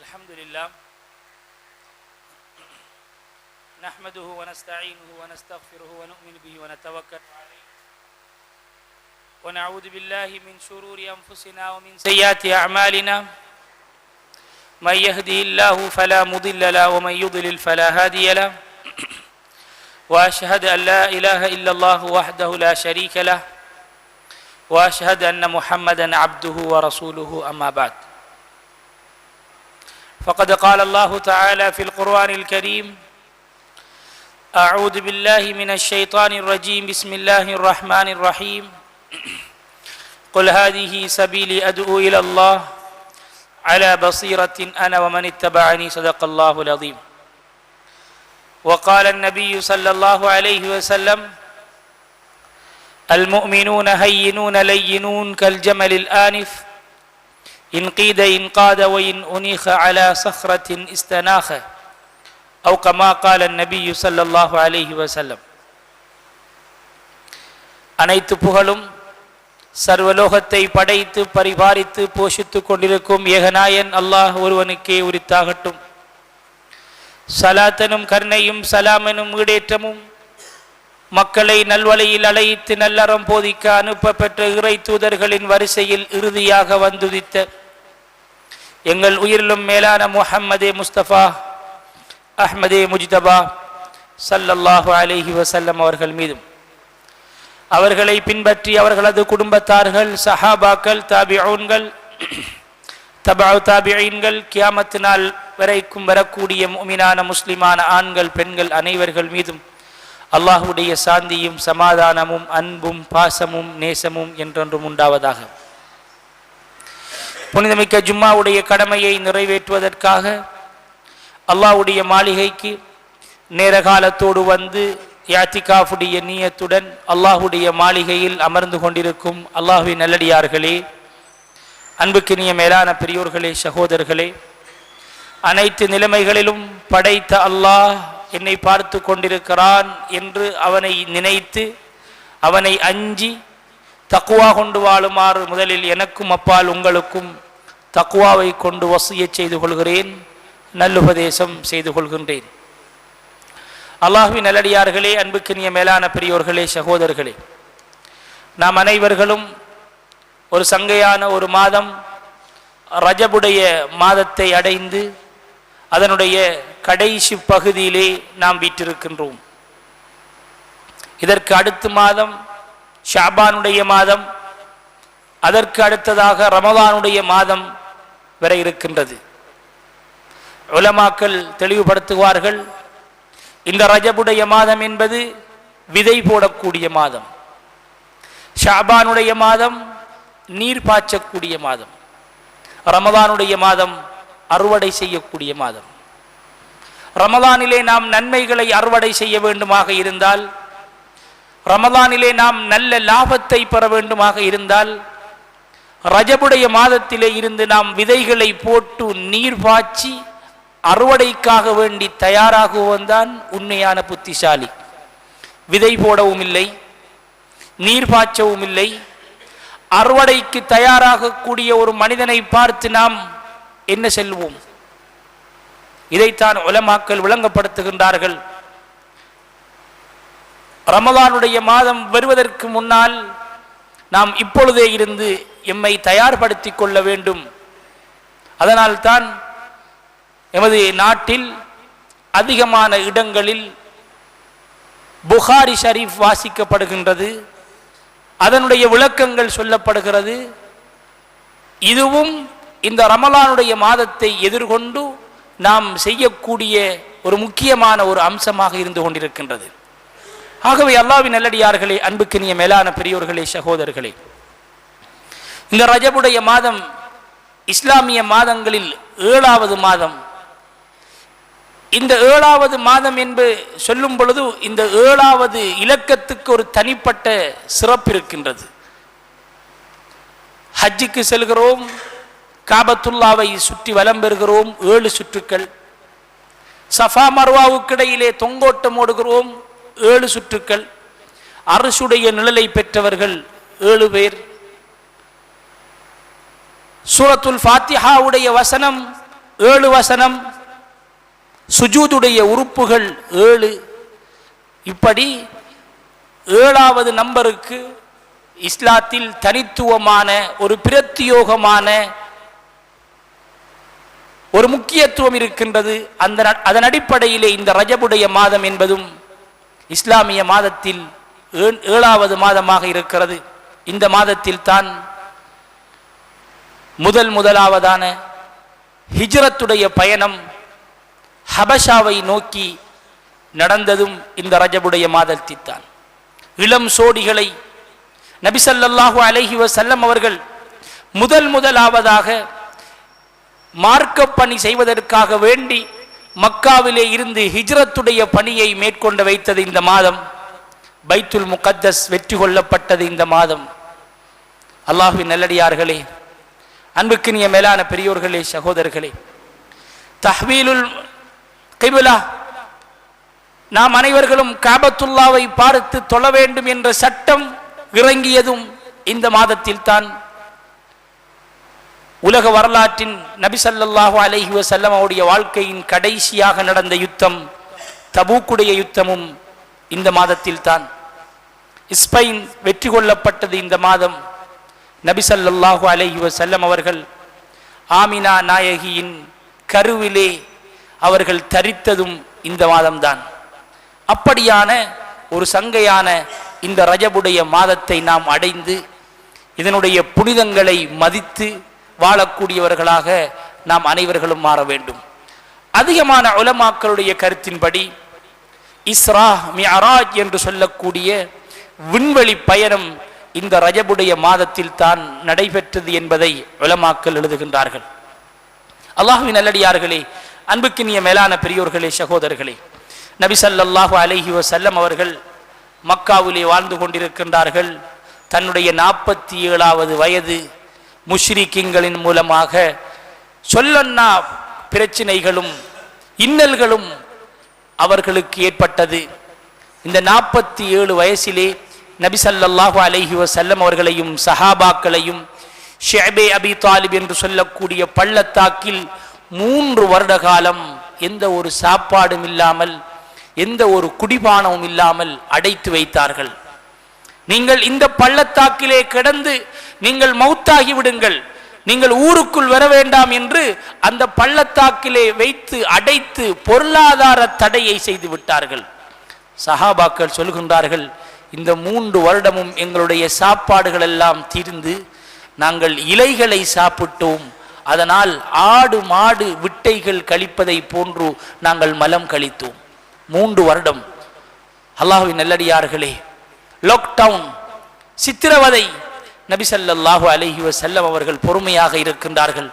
الحمد لله نحمده ونستعينه ونستغفره ونؤمن به ونتوكل عليه ونعوذ بالله من شرور أنفسنا ومن سيئات أعمالنا من يهده الله فلا مضل له ومن يضلل فلا هادي له وأشهد أن لا إله إلا الله وحده لا شريك له وأشهد أن محمدا عبده ورسوله أما بعد فقد قال الله تعالى في القرآن الكريم أعوذ بالله من الشيطان الرجيم بسم الله الرحمن الرحيم قل هذه سبيلي أدعو إلى الله على بصيرة أنا ومن اتبعني صدق الله العظيم وقال النبي صلى الله عليه وسلم المؤمنون هينون لينون كالجمل الآنف إن قيد إنقاد وإن أنيخ على صخرة استناخ أو كما قال النبي صلى الله عليه وسلم. அனைத்து புகழும் சர்வலோகத்தை படைத்து பரிபாலித்து போஷித்துக் கொண்டிருக்கும் ஏகநாயன் அல்லாஹ் ஒருவனுக்கே உரித்தாகட்டும். சலாத்தனும் கருணையும் சலாமெனும் ஈடேற்றமும் மக்களை நல்வழியில் அழைத்து நல்லறம் போதிக்க அனுப்ப பெற்ற இறை தூதர்களின் வரிசையில் இறுதியாக வந்துதித்த எங்கள் உயிரிலும் மேலான முஹம்மதே முஸ்தபா அஹ்மதே முஜ்தபா ஸல்லல்லாஹு அலைஹி வஸல்லம் அவர்கள் மீதும் அவர்களை பின்பற்றி அவர்களது குடும்பத்தார்கள் சஹாபாக்கள் தாபிஊன்கள் தபஉ தாபிஈன்கள் கியாமத் நாள் வரைக்கும் வரக்கூடிய முஃமினான முஸ்லிமான ஆண்கள் பெண்கள் அனைவர்கள் மீதும் அல்லாஹ்வுடைய சாந்தியும் சமாதானமும் அன்பும் பாசமும் நேசமும் என்றென்றும் உண்டாவதாக. புனிதமிக்க ஜும்மாவுடைய கடமையை நிறைவேற்றுவதற்காக அல்லாஹ்வுடைய மாளிகைக்கு நேரகாலத்தோடு வந்து இஅ்திகாஃபுடைய நியத்துடன் அல்லாஹ்வுடைய மாளிகையில் அமர்ந்து கொண்டிருக்கும் அல்லாஹ்வின் நல்லடியார்களே, அன்புக்கினிய மேலான பெரியோர்களே, சகோதரர்களே, அனைத்து நிலைமைகளிலும் படைத்த அல்லாஹ் என்னை பார்த்து கொண்டிருக்கிறான் என்று அவனை நினைத்து அவனை அஞ்சி தக்குவா கொண்டு வாழுமாறு முதலில் எனக்கும் அப்பால் உங்களுக்கும் தக்குவாவை கொண்டு வசியச் செய்து கொள்கிறேன், நல்லுபதேசம் செய்து கொள்கின்றேன். அல்லாஹ்வின் நல்லடியார்களே, அன்புக்கினிய மேலான பெரியோர்களே, சகோதரர்களே, நாம் அனைவர்களும் ஒரு சங்கையான ஒரு மாதம் ரஜபுடைய மாதத்தை அடைந்து அதனுடைய கடைசி பகுதியிலே நாம் வீற்றிருக்கின்றோம். இதற்கு அடுத்த மாதம் ஷாபானுடைய மாதம், அதற்கு அடுத்ததாக ரமதானுடைய மாதம் வர இருக்கின்றது. உலமாக்கள் தெளிவுபடுத்துவார்கள், இந்த ரஜபுடைய மாதம் என்பது விதை போடக்கூடிய மாதம், ஷாபானுடைய மாதம் நீர் பாய்ச்சக்கூடிய மாதம், ரமதானுடைய மாதம் அறுவடை செய்யக்கூடிய மாதம். ரமதானிலே நாம் நன்மைகளை அறுவடை செய்ய வேண்டுமாக இருந்தால், ரமதானிலே நாம் நல்ல லாபத்தை பெற வேண்டுமாக இருந்தால், ரஜபுடைய மாதத்திலே இருந்து நாம் விதைகளை போட்டு நீர் பாய்ச்சி அறுவடைக்காக வேண்டி தயாராகுவன் தான் உண்மையான புத்திசாலி. விதை போடவும் இல்லை, நீர் பாய்ச்சவும் இல்லை, அறுவடைக்கு தயாராகக்கூடிய ஒரு மனிதனை பார்த்து நாம் என்ன செல்வோம்? இதைத்தான் உலமாக்கள் விளங்கப்படுத்துகின்றார்கள். ரமலானுடைய மாதம் வருவதற்கு முன்னால் நாம் இப்பொழுதே இருந்து எம்மை தயார்படுத்தி கொள்ள வேண்டும். அதனால்தான் எமது நாட்டில் அதிகமான இடங்களில் புகாரி ஷரீஃப் வாசிக்கப்படுகின்றது, அதனுடைய விளக்கங்கள் சொல்லப்படுகிறது. இதுவும் இந்த ரமலானுடைய மாதத்தை எதிர்கொண்டு நாம் செய்யக்கூடிய ஒரு முக்கியமான ஒரு அம்சமாக இருந்து கொண்டிருக்கின்றது. ஆகவே அல்லாஹ்வின் நல்லடியார்களே, அன்புக்கினிய மேலான பெரியோர்களே, சகோதரர்களே, இந்த ரஜபுடைய மாதம் இஸ்லாமிய மாதங்களில் 7வது மாதம். இந்த 7வது மாதம் என்று சொல்லும் பொழுது இந்த 7வது இலக்கத்துக்கு ஒரு தனிப்பட்ட சிறப்பு இருக்கின்றது. ஹஜ்ஜுக்கு செல்கிறோம், காபத்துல்லாவை சுற்றி வலம் பெறுகிறோம் 7 சுற்றுக்கள். சஃபா மர்வாவுக்கு இடையிலே தொங்கோட்டம் ஓடுகிறோம் 7 சுற்றுக்கள். அரசுடைய நிழலை பெற்றவர்கள் 7 பேர். சூரத்துல் ஃபாத்திஹாவுடைய வசனம் 7 வசனம், சுஜூதுடைய உறுப்புகள் 7. இப்படி 7வது நம்பருக்கு இஸ்லாத்தில் தனித்துவமான ஒரு பிரத்யோகமான ஒரு முக்கியத்துவம் இருக்கின்றது. அதன் அடிப்படையிலே இந்த ரஜபுடைய மாதம் என்பதும் இஸ்லாமிய மாதத்தில் 7வது மாதமாக இருக்கிறது. இந்த மாதத்தில் தான் முதலாவதான ஹிஜ்ரத்துடைய பயணம் ஹபஷாவை நோக்கி நடந்ததும் இந்த ரஜபுடைய மாதத்தில் தான். இளம் சோடிகளை நபி ஸல்லல்லாஹு அலைஹி வஸல்லம் அவர்கள் முதலாவதாக மார்க்க பணி செய்வதற்காக வேண்டி மக்காவிலே இருந்து ஹிஜ்ரத்துடைய பணியை மேற்கொண்டு வைத்தது இந்த மாதம். பைத்துல் முகத்தஸ் வெற்றி கொள்ளப்பட்டது இந்த மாதம். அல்லாஹ்வின் நல்லடியார்களே, அன்புக்கினிய மேலான பெரியோர்களே, சகோதரர்களே, தஹ்வீலுல் கிப்லா, நாம் அனைவர்களும் காபத்துல்லாவை பார்த்து தொழ வேண்டும் என்ற சட்டம் இறங்கியதும் இந்த மாதத்தில் தான். உலக வரலாற்றின் நபி ஸல்லல்லாஹு அலைஹி வஸல்லம் அவருடைய வாழ்க்கையின் கடைசியாக நடந்த யுத்தம் தபூக்குடைய யுத்தமும் இந்த மாதத்தில் தான். ஸ்பெயின் வெற்றி கொள்ளப்பட்டது இந்த மாதம். நபி ஸல்லல்லாஹு அலைஹி வஸல்லம் அவர்கள் ஆமினா நாயகியின் கருவிலே அவர்கள் தரித்ததும் இந்த மாதம்தான். அப்படியான ஒரு சங்கையான இந்த ரஜபுடைய மாதத்தை நாம் அடைந்து இதனுடைய புனிதங்களை மதித்து வாழக்கூடியவர்களாக நாம் அனைவர்களும் மாற வேண்டும். அதிகமான உலமாக்களுடைய கருத்தின்படி இஸ்ரா மிஅராஜ் என்று சொல்லக்கூடிய விண்வெளி பயணம் இந்த ரஜபுடைய மாதத்தில் தான் நடைபெற்றது என்பதை உலமாக்கள் எழுதுகின்றார்கள். அல்லாஹ்வின் நல்லடியார்களே, அன்புக்கினிய மேலான பெரியோர்களே, சகோதரர்களே, நபி ஸல்லல்லாஹு அலைஹி வஸல்லம் அவர்கள் மக்காவிலே வாழ்ந்து கொண்டிருக்கின்றார்கள். தன்னுடைய 47வது வயது முஷ்ரிக்கீன்களின் மூலமாக சொல்லன்னா பிரச்சனைகளும் இன்னல்களும் அவர்களுக்கு ஏற்பட்டது. இந்த 47 வயசிலே நபி ஸல்லல்லாஹு அலைஹி வஸல்லம் அவர்களையும் சஹாபாக்களையும் ஷிஅபே அபி தாலிப் என்று சொல்லக்கூடிய பள்ளத்தாக்கில் 3 வருட காலம் எந்த ஒரு சாப்பாடும் இல்லாமல் எந்த ஒரு குடிபானமும் இல்லாமல் அடைத்து வைத்தார்கள். நீங்கள் இந்த பள்ளத்தாக்கிலே கிடந்து நீங்கள் மௌத்தாகி விடுங்கள், நீங்கள் ஊருக்குள் வர வேண்டாம் என்று அந்த பள்ளத்தாக்கிலே வைத்து அடைத்து பொருளாதார தடையை செய்து விட்டார்கள். சஹாபாக்கள் சொல்கின்றார்கள், இந்த 3 வருடமும் எங்களுடைய சாப்பாடுகள் எல்லாம் தீர்ந்து நாங்கள் இலைகளை சாப்பிட்டோம். அதனால் ஆடு மாடு விட்டைகள் கழிப்பதை போன்று நாங்கள் மலம் கழித்தோம். 3 வருடம். அல்லாஹ்வின் நல்லடியார்களே, லாக்டவுன், சித்திரவதை. நபி ஸல்லல்லாஹு அலைஹி வஸல்லம் அவர்கள் பொறுமையாக இருக்கின்றார்கள்.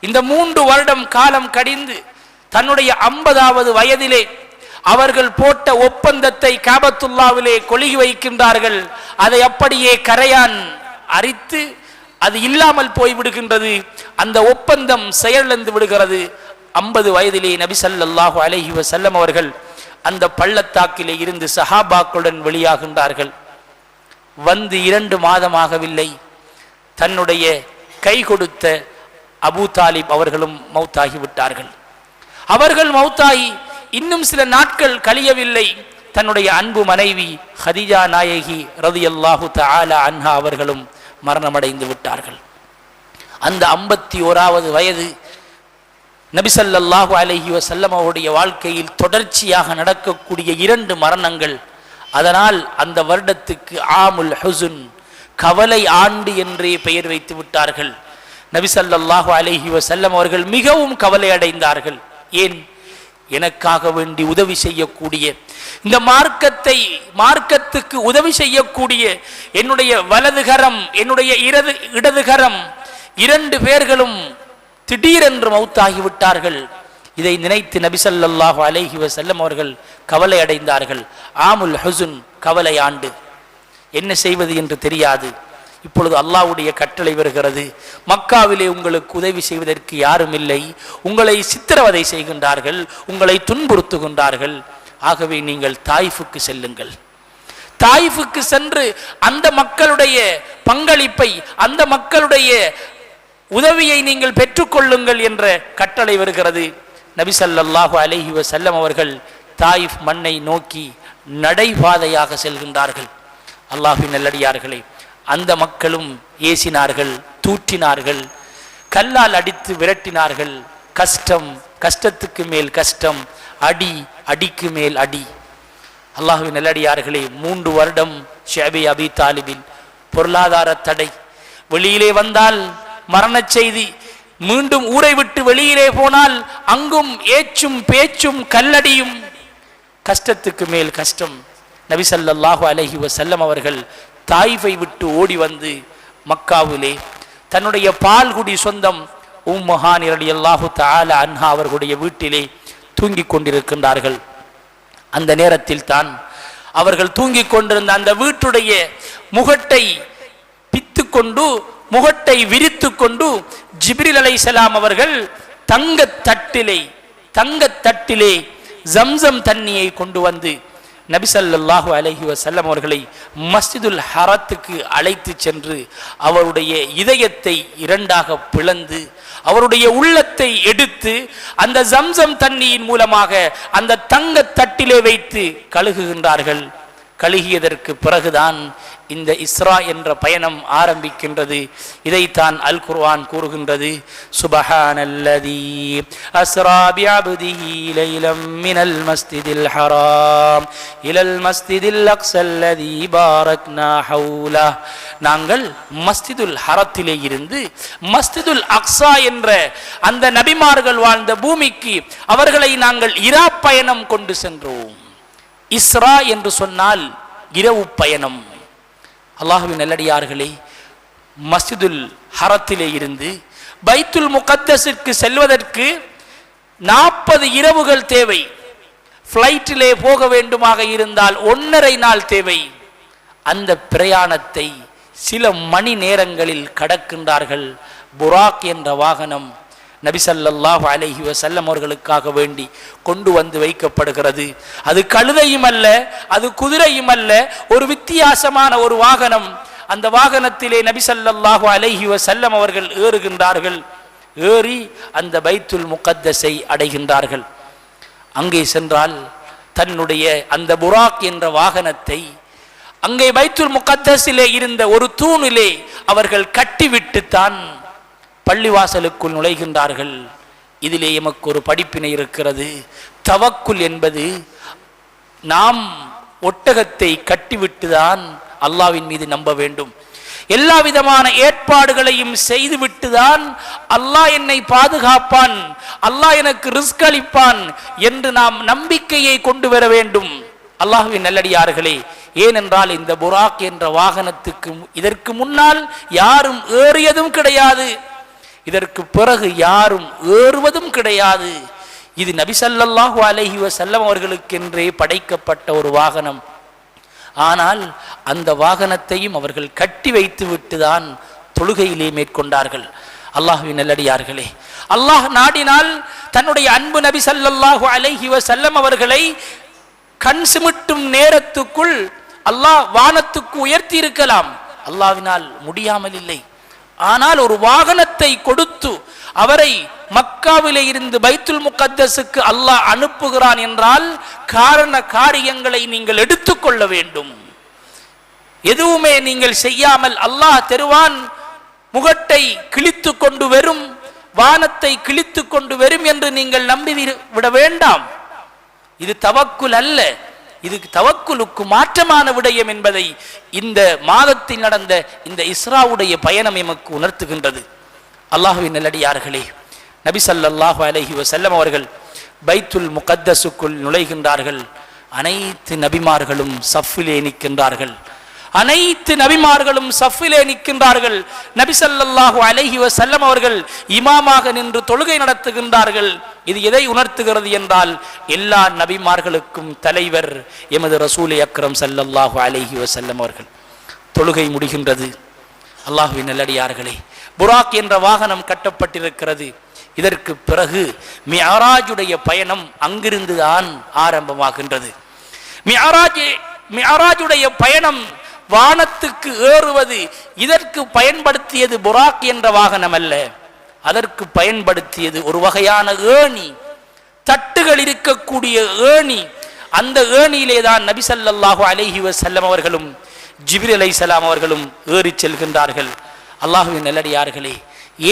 இந்த 3 வருடம் காலம் கடிந்து தன்னுடைய 50வது வயதிலே அவர்கள் போட்ட ஒப்பந்தத்தை காபத்துல்லாவிலே கொலுகி வைக்கின்றார்கள். அதை அப்படியே கரையான் அரித்து அது இல்லாமல் போய்விடுகின்றது. அந்த ஒப்பந்தம் செயலிழந்து விடுகிறது. 50 வயதிலே நபி ஸல்லல்லாஹு அலைஹி வஸல்லம் அவர்கள் அந்த பள்ளத்தாக்கிலே இருந்து சஹாபாக்களுடன் வெளியாகின்றார்கள். வந்து 2 மாதமாகவில்லை, தன்னுடைய கை கொடுத்த அபூ தாலிப் அவர்களும் மௌத்தாகிவிட்டார்கள். அவர்கள் மௌத்தாகி இன்னும் சில நாட்கள் கழியவில்லை, தன்னுடைய அன்பு மனைவி ஹதீஜா நாயகி ரலியல்லாஹு தஆலா அன்ஹா அவர்களும் மரணமடைந்து விட்டார்கள். அந்த 51வது வயது நபி ஸல்லல்லாஹு அலைஹி வஸல்லம் அவருடைய வாழ்க்கையில் தொடர்ச்சியாக நடக்கக்கூடிய 2 மரணங்கள். அதனால் அந்த வருடத்துக்கு ஆமுல் ஹுசுன், கவலை ஆண்டு என்றே பெயர் வைத்து விட்டார்கள். நபி ஸல்லல்லாஹு அலைஹி வஸல்லம் அவர்கள் மிகவும் கவலை அடைந்தார்கள். ஏன்? எனக்காக வேண்டி உதவி செய்யக்கூடிய, இந்த மார்க்கத்துக்கு உதவி செய்யக்கூடிய என்னுடைய வலதுகரம், என்னுடைய இடதுகரம் 2 பேர்களும் திடீரென்று மௌத்தாகிவிட்டார்கள். இதை நினைத்து நபி ஸல்லல்லாஹு அலைஹி வஸல்லம் அவர்கள் கவலை அடைந்தார்கள். ஆமுல் ஹுசுன், கவலை ஆண்டு. என்ன செய்வது என்று தெரியாது. இப்பொழுது அல்லாஹ்வுடைய கட்டளை வருகிறது, மக்காவிலே உங்களுக்கு உதவி செய்வதற்கு யாரும் இல்லை, உங்களை சித்திரவதை செய்கின்றார்கள், உங்களை துன்புறுத்துகின்றார்கள். ஆகவே நீங்கள் தாயிஃபுக்கு செல்லுங்கள். தாயிஃபுக்கு சென்று அந்த மக்களுடைய பங்களிப்பை, அந்த மக்களுடைய உதவியை நீங்கள் பெற்றுக்கொள்ளுங்கள் என்ற கட்டளை வருகிறது. நபி ஸல்லல்லாஹு அலைஹி வஸல்லம் அவர்கள் தாயிஃப் மண்ணை நோக்கி நடைபாதையாக செல்கின்றார்கள். அல்லாஹ்வின் நல்லடியார்களே, அந்த மக்களும் ஏசினார்கள், தூற்றினார்கள், கல்லால் அடித்து விரட்டினார்கள். கஷ்டம், கஷ்டத்துக்கு மேல் கஷ்டம், அடி, அடிக்கு மேல் அடி. அல்லாஹ்வின் நல்லடியார்களே, 3 வருடம் ஷுஐப் அபி தாலிபின் பொருளாதார தடை. வெளியிலே வந்தால் மரண செய்தி, மீண்டும் ஊரை விட்டு வெளியிலே போனால் அங்கும் ஏச்சும் பேச்சும் கல்லடியும், கஷ்டத்துக்கு மேல் கஷ்டம். நபி ஸல்லல்லாஹு அலைஹி வஸல்லம் அவர்கள் தாயிஃபை விட்டு ஓடி வந்து மக்காவிலே தன்னுடைய பால்குடி சொந்தம் உம்மு ஹானி ரலியல்லாஹு தஆலா அன்ஹா அவர்களுடைய வீட்டிலே தூங்கிக் கொண்டிருக்கின்றார்கள். அந்த நேரத்தில் தான் அவர்கள் தூங்கிக் கொண்டிருந்த அந்த வீட்டுடைய முகட்டை பித்து கொண்டு, முகட்டை விரித்து கொண்டு ஜிப்ரீல் அலைஹிஸ்ஸலாம் அவர்கள் தங்கத்தட்டிலே ஜம்சம் தண்ணியை கொண்டு வந்து நபி ஸல்லல்லாஹு அலைஹி வஸல்லம் அவர்களை மஸ்ஜிதுல் ஹரத்துக்கு அழைத்து சென்று அவருடைய இதயத்தை 2ஆக பிளந்து அவருடைய உள்ளத்தை எடுத்து அந்த ஜம்சம் தண்ணியின் மூலமாக அந்த தங்க தட்டிலே வைத்து கழுகுகின்றார்கள். கழுகியதற்கு பிறகுதான் இந்த இஸ்ரா என்ற பயணம் ஆரம்பிக்கின்றது. இதைத்தான் அல் குர்ஆன் கூறுகின்றது. சுப்ஹானல்லதீ அஸ்ரா பிஅப்திஹி லைலம் மினல் மஸ்ஜிதில் ஹராம் இலல் மஸ்ஜிதில் அக்ஸல்லதீ பாரக்னா ஹவுலா. நாங்கள் மஸ்ஜிதுல் ஹரத்திலே இருந்து மஸ்ஜிதுல் அக்ஸா என்ற அந்த நபிமார்கள் வாழ்ந்த பூமிக்கு அவர்களை நாங்கள் இரா பயணம் கொண்டு சென்றோம். இஸ்ரா என்று சொன்னால் இரவு பயணம். அல்லாஹ்வின் நல்லடியார்களே, மஸ்ஜிதுல் ஹரத்திலே இருந்து பைத்துல் முகத்தஸிற்கு செல்வதற்கு 40 இரவுகள் தேவை. ஃப்ளைட்டிலே போக வேண்டுமாக இருந்தால் 1.5 நாள் தேவை. அந்த பிரயாணத்தை சில மணி நேரங்களில் கடக்கின்றார்கள். புராக் என்ற வாகனம் நபி ஸல்லல்லாஹு அலைஹி வஸல்லம் அவர்களுக்காக வேண்டி கொண்டு வந்து வைக்கப்படுகிறது. அது கழுதையும் அல்ல, அது குதிரையும் அல்ல, ஒரு வித்தியாசமான ஒரு வாகனம். அந்த வாகனத்திலே நபி ஸல்லல்லாஹு அலைஹி வஸல்லம் அவர்கள் ஏறுகின்றார்கள். ஏறி அந்த பைத்துல் முகத்தஸை அடைகின்றார்கள். அங்கே சென்றால் தன்னுடைய அந்த புராக் என்ற வாகனத்தை அங்கே பைத்துல் முகத்தஸிலே இருந்த ஒரு தூணிலே அவர்கள் கட்டிவிட்டுத்தான் பள்ளிவாசலுக்குள் நுழைகின்றார்கள். இதிலே எமக்கு ஒரு படிப்பினை இருக்கிறது. தவக்குல் என்பது நாம் ஒட்டகத்தை கட்டிவிட்டுதான் அல்லாஹ்வின் மீது நம்ப வேண்டும். எல்லா விதமான ஏற்பாடுகளையும் செய்துவிட்டுதான் அல்லாஹ் என்னை பாதுகாப்பான், அல்லாஹ் எனக்கு ரிஸ்க் அளிப்பான் என்று நாம் நம்பிக்கையை கொண்டு வர வேண்டும். அல்லாஹ்வின் நல்லடியார்களே, ஏனென்றால் இந்த புராக் என்ற வாகனத்துக்கு இதற்கு முன்னால் யாரும் ஏறியதும் கிடையாது, இதற்கு பிறகு யாரும் ஏறுவதும் கிடையாது. இது நபி ஸல்லல்லாஹு அலைஹி வஸல்லம் அவர்களுக்கென்றே படைக்கப்பட்ட ஒரு வாகனம். ஆனால் அந்த வாகனத்தையும் அவர்கள் கட்டி வைத்து விட்டுதான் தொழுகையிலே மேற்கொண்டார்கள். அல்லாஹ்வின் நல்லடியார்களே, அல்லாஹ் நாடினால் தன்னுடைய அன்பு நபி ஸல்லல்லாஹு அலைஹி வஸல்லம் அவர்களை கண் சிமிட்டும் நேரத்துக்குள் அல்லாஹ் வானத்துக்கு உயர்த்தி இருக்கலாம். அல்லாஹ்வினால் முடியாமல் இல்லை. ஆனால் ஒரு வாகனத்தை கொடுத்து அவரை மக்காவிலே இருந்து பைத்துல் முகத்தஸுக்கு அல்லாஹ் அனுப்புகிறான் என்றால் காரண காரியங்களை நீங்கள் எடுத்துக்கொள்ள வேண்டும். எதுவுமே நீங்கள் செய்யாமல் அல்லாஹ் தருவான், முகட்டை கிழித்து கொண்டு வரும், வானத்தை கிழித்து கொண்டு வரும் என்று நீங்கள் நம்பி விட வேண்டாம். இது தவக்குல் அல்ல, இது தவக்குலுக்கு மாற்றமான விடயம் என்பதை இந்த மாதத்தில் நடந்த இந்த இஸ்ராவுடைய பயணம் எமக்கு உணர்த்துகின்றது. அல்லாஹ்வின் நல்லடியார்களே, நபி ஸல்லல்லாஹு அலைஹி வஸல்லம் அவர்கள் பைத்துல் முகத்தஸுக்குள் நுழைகின்றார்கள். அனைத்து நபிமார்களும் சஃபிலே நிற்கின்றார்கள். அனைத்து நபிமார்களும் சஃபிலே நிற்கின்றார்கள். நபி ஸல்லல்லாஹு அலைஹி வஸல்லம் அவர்கள் இமாமாக நின்று தொழுகை நடத்துகின்றார்கள். இது எதை உணர்த்துகிறது என்றால், எல்லா நபிமார்களுக்கும் தலைவர் எமது ரசூல் அக்ரம் ஸல்லல்லாஹு அலைஹி வஸல்லம் அவர்கள். தொழுகை முடிகின்றது. அல்லாஹ்வின் நல்லடியார்களே, புராக் என்ற வாகனம் கட்டப்பட்டிருக்கிறது. இதற்கு பிறகு மிஅராஜுடைய பயணம் அங்கிருந்துதான் ஆரம்பமாகின்றது. மிஅராஜுடைய பயணம், வானத்துக்கு ஏறுவது, இதற்கு பயன்படுத்தியது புராக் என்ற வாகனம் அல்ல. அதற்கு பயன்படுத்தியது ஒரு வகையான ஏணி, தட்டுகள் இருக்கக்கூடிய ஏணி. அந்த ஏணியிலே தான் நபி ஸல்லல்லாஹு அலைஹி வஸல்லம் அவர்களும் ஜிப்ரீல் அலைஹிஸ்ஸலாம் அவர்களும் ஏறி செல்கின்றார்கள். அல்லாஹ்வின் நல்லடியார்களே,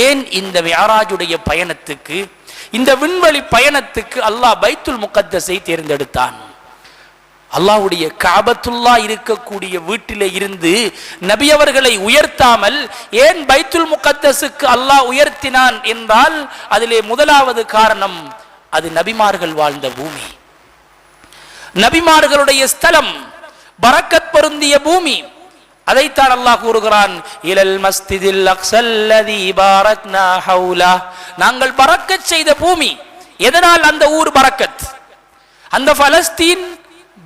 ஏன் இந்த மிஅராஜுடைய பயணத்துக்கு, இந்த விண்வெளி பயணத்துக்கு அல்லாஹ் பைத்துல் முகத்தஸை தேர்ந்தெடுத்தான்? அல்லாஹ்வுடைய கஅபத்துல்லா இருக்கக்கூடிய வீட்டிலே இருந்து நபி அவர்களை உயர்த்தாமல் ஏன் பைத்துல் முகத்தஸுக்கு அல்லாஹ் உயர்த்தினான் என்றால் அதிலே முதலாவது காரணம், அது நபிமார்கள் வாழ்ந்த பூமி, நபிமார்களுடைய ஸ்தலம், பரக்கத் பொருந்திய பூமி. அதைத்தான் அல்லாஹ் கூறுகிறான், இலல் மஸ்ஜிதில் அக்ஸல் லதி பாரக்னா ஹவுலா, நாங்கள் பரக்கத் செய்த பூமி. எதனால் அந்த ஊர் பரக்கத்? அந்த பலஸ்தீன்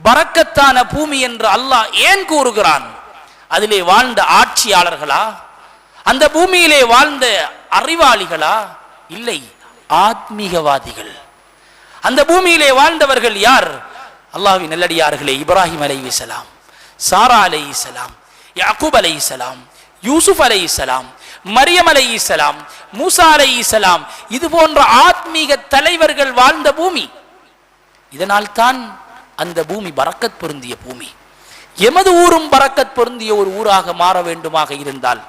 பரக்கத்தான பூமி என்று அல்லாஹ் ஏன் கூறுகிறான்? அதிலே வாழ்ந்த ஆட்சியாளர்களா? அந்த பூமியிலே வாழ்ந்த அறிவாளிகளா? இல்லை, ஆத்மீகவாதிகள். அந்த பூமியிலே வாழ்ந்தவர்கள் யார்? அல்லாஹ்வின் நல்லடியார்களே, இப்ராஹிம் அலைஹிஸ்ஸலாம், சாரா அலைஹிஸ்ஸலாம், யாக்கூப் அலைஹிஸ்ஸலாம், யூசுப் அலைஹிஸ்ஸலாம், மரியம் அலைஹிஸ்ஸலாம், மூசா அலைஹிஸ்ஸலாம், இது போன்ற ஆத்மீக தலைவர்கள் வாழ்ந்த பூமி. இதனால் தான் அந்த பூமி பரக்கத் பொருந்திய பூமி. எமது ஊரும் பரக்கத் பொருந்திய ஒரு ஊராக மாற வேண்டுமாக இருந்தால்,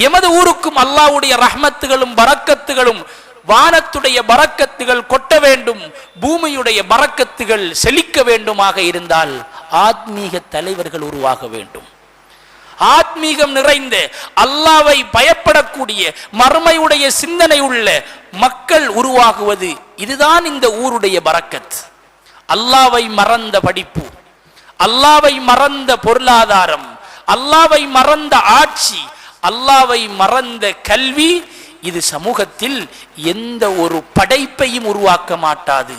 எமது ஊருக்கும் அல்லாஹ்வுடைய ரஹ்மத்துகளும் பரக்கத்துகளும், வானத்துடைய பரக்கத்துகள் கொட்ட வேண்டும், பூமியுடைய பரக்கத்துகள் செழிக்க வேண்டுமாக இருந்தால் ஆத்மீக தலைவர்கள் உருவாக வேண்டும். ஆத்மீகம் நிறைந்த, அல்லாஹ்வை பயப்படக்கூடிய, மறுமையுடைய சிந்தனை உள்ள மக்கள் உருவாகுவது, இதுதான் இந்த ஊருடைய பரக்கத். அல்லாஹ்வை மறந்த படிப்பு, அல்லாஹ்வை மறந்த பொருளாதாரம், அல்லாஹ்வை மறந்த ஆட்சி, அல்லாஹ்வை மறந்த கல்வி, இது சமூகத்தில் எந்த ஒரு படைப்பையும் உருவாக்க மாட்டாது,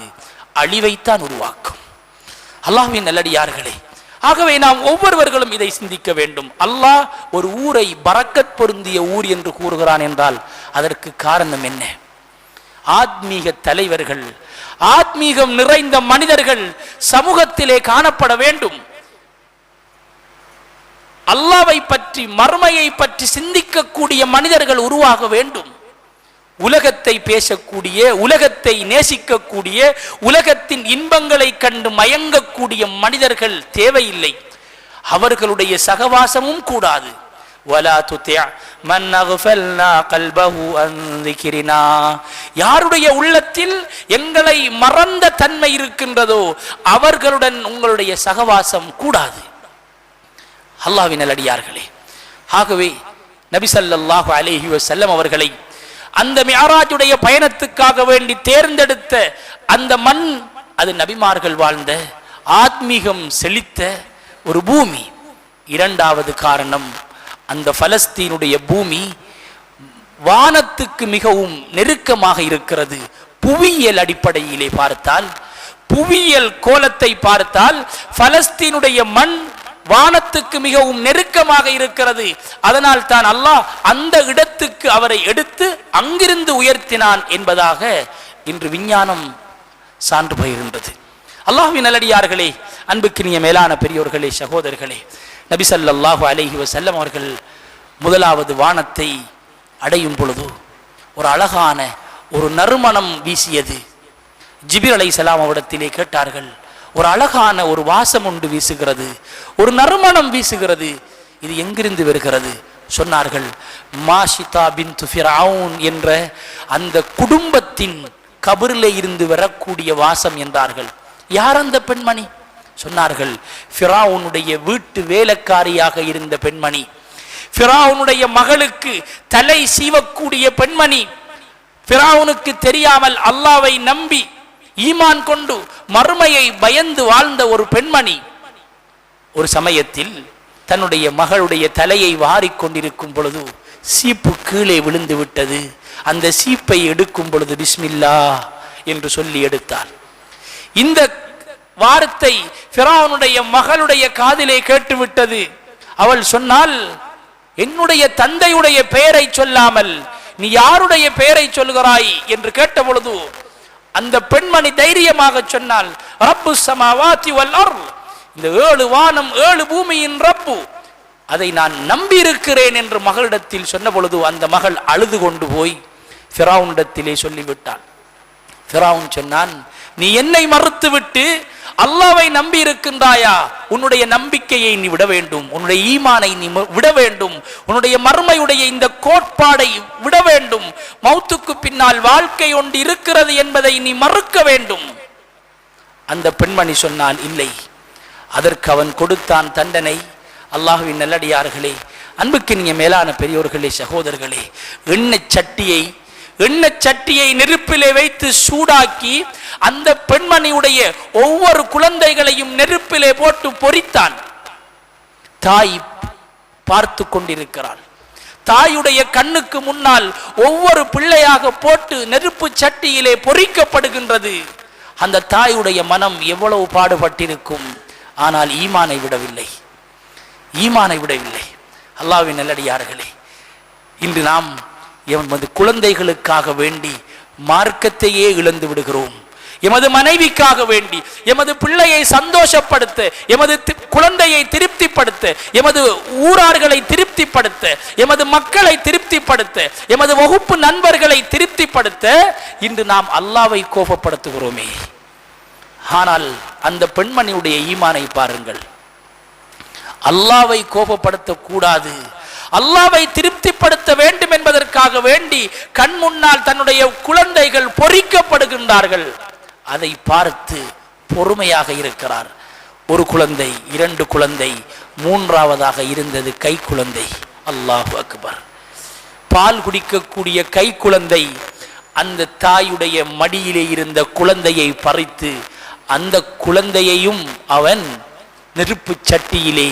அழிவைத்தான் உருவாக்கும். அல்லாஹ்வின் நல்லடியார்களே, ஆகவே நாம் ஒவ்வொருவர்களும் இதை சிந்திக்க வேண்டும். அல்லாஹ் ஒரு ஊரை பரக்கத் பொருந்திய ஊர் என்று கூறுகிறான் என்றால் அதற்கு காரணம் என்ன? ஆத்மீக தலைவர்கள், ஆத்மீகம் நிறைந்த மனிதர்கள் சமூகத்திலே காணப்பட வேண்டும். அல்லாஹ்வை பற்றி, மறுமையை பற்றி சிந்திக்கக்கூடிய மனிதர்கள் உருவாக வேண்டும். உலகத்தை பேசக்கூடிய, உலகத்தை நேசிக்கக்கூடிய, உலகத்தின் இன்பங்களை கண்டு மயங்கக்கூடிய மனிதர்கள் தேவையில்லை. அவர்களுடைய சகவாசமும் கூடாது. வலா துதி' மன் அக்ஃபல்னா கல்பஹு அன் ذிக்ரினா, யாருடைய உள்ளத்தில் எங்களை மறந்த தன்மை இருக்கின்றதோ அவர்களுடன் உங்களுடைய சகவாசம் கூடாது. அல்லாஹ்வின் நல்லடியார்களே, ஆகவே நபி ஸல்லல்லாஹு அலைஹி வஸல்லம் அவர்களை அந்த மிஅராஜுடைய பயணத்துக்காக வேண்டி தேர்ந்தெடுத்த அந்த மண், அது நபிமார்கள் வாழ்ந்த, ஆத்மீகம் செழித்த ஒரு பூமி. இரண்டாவது காரணம், அந்த பலஸ்தீனுடைய பூமி வானத்துக்கு மிகவும் நெருக்கமாக இருக்கிறது. புவியியல் அடிப்படையிலே பார்த்தால், புவியியல் கோலத்தை பார்த்தால் பலஸ்தீனுடைய மண் வானத்துக்கு மிகவும் நெருக்கமாக இருக்கிறது. அதனால் தான் அல்லாஹ் அந்த இடத்துக்கு அவரை எடுத்து அங்கிருந்து உயர்த்தினான் என்பதாக இன்று விஞ்ஞானம் சான்று பகிர்கின்றது. அல்லாஹ்வின் நல்லடியார்களே, அன்புக்கினிய மேலான பெரியோர்களே, சகோதரர்களே, நபி ஸல்லல்லாஹு அலைஹி வஸல்லம் அவர்கள் முதலாவது வானத்தை அடையும் பொழுது ஒரு அழகான ஒரு நறுமணம் வீசியது. ஜிப்ரீல் அலைஹிஸ்ஸலாம் அவரிடத்திலே கேட்டார்கள், ஒரு அழகான ஒரு வாசம் ஒன்று வீசுகிறது, ஒரு நறுமணம் வீசுகிறது, இது எங்கிருந்து வருகிறது? சொன்னார்கள், மாஷிதா பின்த் ஃபிரௌன் என்ற அந்த குடும்பத்தின் கபரிலே இருந்து வரக்கூடிய வாசம் என்றார்கள். யார் அந்த பெண்மணி? சொன்னார்கள், ஃபிரௌனுடைய வீட்டு வேலைக்காரியாக இருந்த பெண்மணி, ஃபிரௌனுடைய மகளுக்கு தலை சீவக்கூடிய பெண்மணி, ஃபிரௌனுக்கு தெரியாமல் அல்லாஹ்வை நம்பி ஈமான் கொண்டு மறுமையை பயந்து வாழ்ந்த ஒரு பெண்மணி. ஒரு சமயத்தில் தன்னுடைய மகளுடைய தலையை வாரிக்கொண்டிருக்கும் பொழுது சீப்பு கீழே விழுந்து விட்டது. அந்த சீப்பை எடுக்கும் பொழுது பிஸ்மில்லா என்று சொல்லி எடுத்தாள். இந்த வார்த்தை ஃபிரௌனுடைய மகளுடைய காதிலே கேட்டுவிட்டது. அவள் சொன்னால், என்னுடைய தந்தையுடைய பெயரை சொல்லாமல் நீ யாருடைய பெயரை சொல்கிறாய் என்று கேட்ட பொழுது அந்த பெண்மணி தைரியமாக சொன்னால், ரப்பு ஸமாவாதி வல் அர்த், இந்த 7 வானம் 7 பூமியின் ரப்பு, அதை நான் நம்பி இருக்கிறேன் என்று மகளிடத்தில் சொன்ன பொழுது அந்த மகள் அழுது கொண்டு போய் ஃபிரௌனிடத்திலே சொல்லிவிட்டான். ஃபிரௌன் சொன்னான், நீ என்னை மறுத்துவிட்டு அல்லாஹ்வை நம்பி இருக்கின்றாயா? உன்னுடைய நம்பிக்கையை நீ விட வேண்டும், உன்னுடைய ஈமானை நீ விட வேண்டும், உன்னுடைய மறுமையுடைய இந்த கோட்பாடை விட வேண்டும், மௌத்துக்கு பின்னால் வாழ்க்கை ஒன்று இருக்கிறது என்பதை நீ மறுக்க வேண்டும். அந்த பெண்மணி சொன்னால், இல்லை. அதற்கு அவன் கொடுத்தான் தண்டனை. அல்லாஹ்வின் நல்லடியார்களே, அன்புக்கு நீங்க மேலான பெரியோர்களே, சகோதரர்களே, எண்ணெய் சட்டியை நெருப்பிலே வைத்து சூடாக்கி அந்த பெண்மணியுடைய ஒவ்வொரு குழந்தைகளையும் நெருப்பிலே போட்டு பொரித்தான். தாய் பார்த்து கொண்டிருக்கிறாள். தாயுடைய கண்ணுக்கு முன்னால் ஒவ்வொரு பிள்ளையாக போட்டு நெருப்பு சட்டியிலே பொரிக்கப்படுகின்றது. அந்த தாயுடைய மனம் எவ்வளவு பாடுபட்டிருக்கும். ஆனால் ஈமானை விடவில்லை. அல்லாஹ்வின் நல்லடியார்களே, இன்று நாம் எமது குழந்தைகளுக்காக வேண்டி மார்க்கத்தையே இழந்து விடுகிறோம். எமது மனைவிக்காக வேண்டி, எமது பிள்ளையை சந்தோஷப்படுத்த, எமது குழந்தையை திருப்திப்படுத்த, எமது ஊரார்களை திருப்திப்படுத்த, எமது மக்களை திருப்திப்படுத்த, எமது வகுப்பு நண்பர்களை திருப்திப்படுத்த இன்று நாம் அல்லாஹ்வை கோபப்படுத்துகிறோமே. ஆனால் அந்த பெண்மணியுடைய ஈமானை பாருங்கள். அல்லாஹ்வை கோபப்படுத்த கூடாது, அல்லாஹ்வை திருப்திப்படுத்த வேண்டும் என்பதற்காக வேண்டி கண் முன்னால் தன்னுடைய குழந்தைகள் பொரிக்கப்படுகின்றார்கள். அதை பார்த்து பொறுமையாக இருக்கிறார். ஒரு குழந்தை, 2 குழந்தை, 3ஆவதாக இருந்தது கை குழந்தை. அல்லாஹு அக்பர். பால் குடிக்கக்கூடிய கை குழந்தை அந்த தாயுடைய மடியிலே இருந்த குழந்தையை பறித்து அந்த குழந்தையையும் அவன் நெருப்பு சட்டியிலே,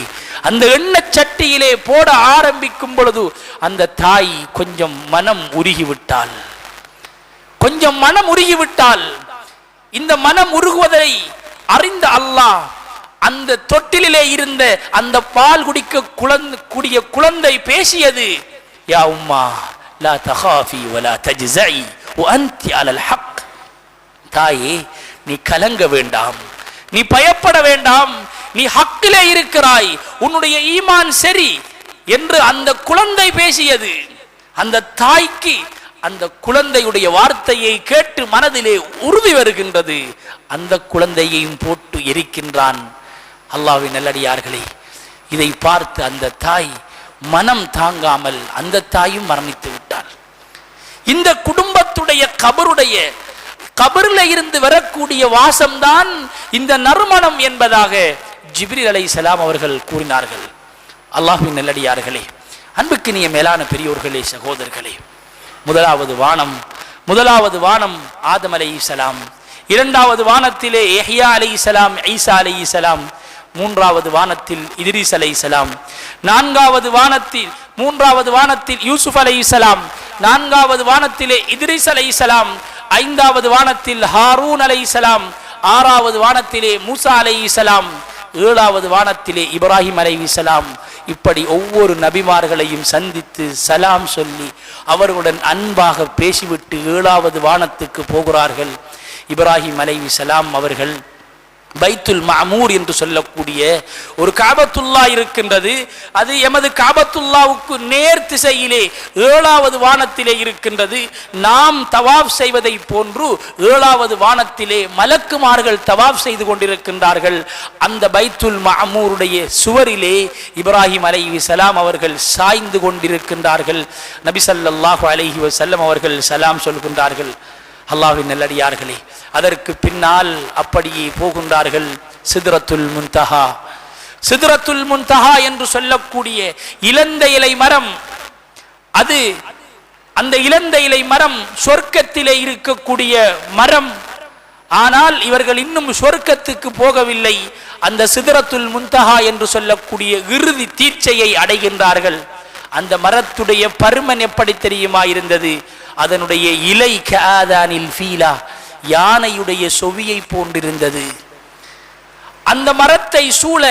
அந்த எண்ணெய் சட்டியிலே போட ஆரம்பிக்கும் பொழுது அந்த தாய் கொஞ்சம் மனம் உருகிவிட்டாள். இந்த மனம் உருகுவதை அறிந்த அல்லாஹ் அந்த தொட்டிலே இருந்த அந்த பால் குடிக்க கூடிய குழந்தை பேசியது, யா உம்மா லா தகாஃபி வலா தஜ்ஸஇ வஅன்தி அலல் ஹக். தாயே, நீ கலங்க வேண்டாம், நீ பயப்பட வேண்டாம், நீ ஹக்கிலே இருக்கிறாய், உன்னுடைய ஈமான் சரி என்று அந்த குழந்தை பேசியது. அந்த தாய்க்கு அந்த குழந்தையுடைய வார்த்தையை கேட்டு மனதிலே உறுதி வருகின்றது. அந்த குழந்தையையும் போட்டு எரிக்கின்றான். அல்லாஹ்வின் நல்லடியார்களே, இதை பார்த்து அந்த தாய் மனம் தாங்காமல் அந்த தாயும் மரணித்து விட்டாள். இந்த குடும்பத்துடைய கபருல இருந்து வரக்கூடிய வாசம்தான் இந்த நறுமணம் என்பதாக ஜிப்ரீல் அலைஹிஸ்ஸலாம் அவர்கள் கூறினார்கள். அல்லாஹ்வின் நல்லடியார்களே, அன்புக்கினிய மேலான பெரியோர்களே, சகோதரர்களே, முதலாவது வானம் ஆதம் அலைஹிஸ்ஸலாம், 2வது வானத்திலே யஹ்யா அலைஹிஸ்ஸலாம், ஈசா அலைஹிஸ்ஸலாம், 3வது வானத்தில் இத்ரீஸ் அலைஹிஸ்ஸலாம், 4வது வானத்தில் யூசுப் அலைஹிஸ்ஸலாம், 4வது வானத்திலே இத்ரீஸ் அலைஹிஸ்ஸலாம், 5வது வானத்தில் ஹாரூன் அலைஹிஸ்ஸலாம், 6வது வானத்திலே மூசா அலைஹிஸ்ஸலாம், 7வது வானத்திலே இப்ராஹிம் அலைஹிஸ்ஸலாம். இப்படி ஒவ்வொரு நபிமார்களையும் சந்தித்து சலாம் சொல்லி அவர்களுடன் அன்பாக பேசிவிட்டு 7வது வானத்துக்கு போகிறார்கள். இப்ராஹிம் அலைஹிஸ்ஸலாம் அவர்கள் பைத்துல் மஅமூர் என்று சொல்லக்கூடிய ஒரு காபத்துல்லா இருக்கின்றது. அது எமது காபத்துல்லாவுக்கு நேர் திசையிலே 7வது வானத்திலே இருக்கின்றது. நாம் தவாப் செய்வதை போன்று 7வது வானத்திலே மலக்குமார்கள் தவாப் செய்து கொண்டிருக்கின்றார்கள். அந்த பைத்துல் மஅமூருடைய சுவரிலே இப்ராஹிம் அலைஹிஸ்ஸலாம் அவர்கள் சாய்ந்து கொண்டிருக்கின்றார்கள். நபி ஸல்லல்லாஹு அலைஹி வஸல்லம் அவர்கள் சலாம் சொல்கின்றார்கள். அல்லாஹ்வின் நல்லடியார்களே, அதற்கு பின்னால் அப்படியே போகின்றார்கள் சித்ரத்துல் முன்தஹா என்று சொல்லக்கூடிய இலந்த இலை மரம். அது அந்த இலந்த இலை மரம் சொர்க்கத்திலே இருக்கக்கூடிய மரம். ஆனால் இவர்கள் இன்னும் சொர்க்கத்துக்கு போகவில்லை. அந்த சித்ரத்துல் முன்தஹா என்று சொல்லக்கூடிய இறுதி தீட்சையை அடைகின்றார்கள். அந்த மரத்துடைய பருமன் எப்படி தெரியுமா இருந்தது? அதனுடைய இலை கஆதானில் ஃபீலா, யானையுடைய சொவியை போன்றிருந்தது. அந்த மரத்தை சூழ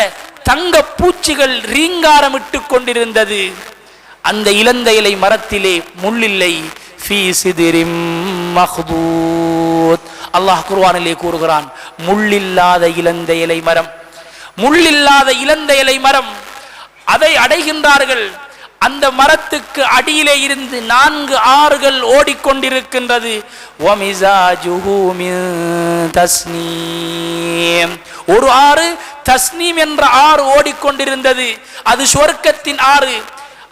தங்க பூச்சிகள் ரீங்காரமிட்டு கொண்டிருந்தது. அந்த இலந்த இலை மரத்திலே முள்ளில்லை. ஃபீ சிதிரிம் மஹ்தூத். அல்லாஹ் குர்ஆனிலே கூறுகிறான், முள்ளில்லாத இலந்த இலை மரம். அதை அடைகின்றார்கள். அந்த மரத்துக்கு அடியிலே இருந்து 4 ஆறுகள் ஓடிக்கொண்டிருக்கின்றது. ஒரு ஆறு தஸ்னீம் என்ற ஆறு ஓடிக்கொண்டிருந்தது. அது சொர்க்கத்தின் ஆறு.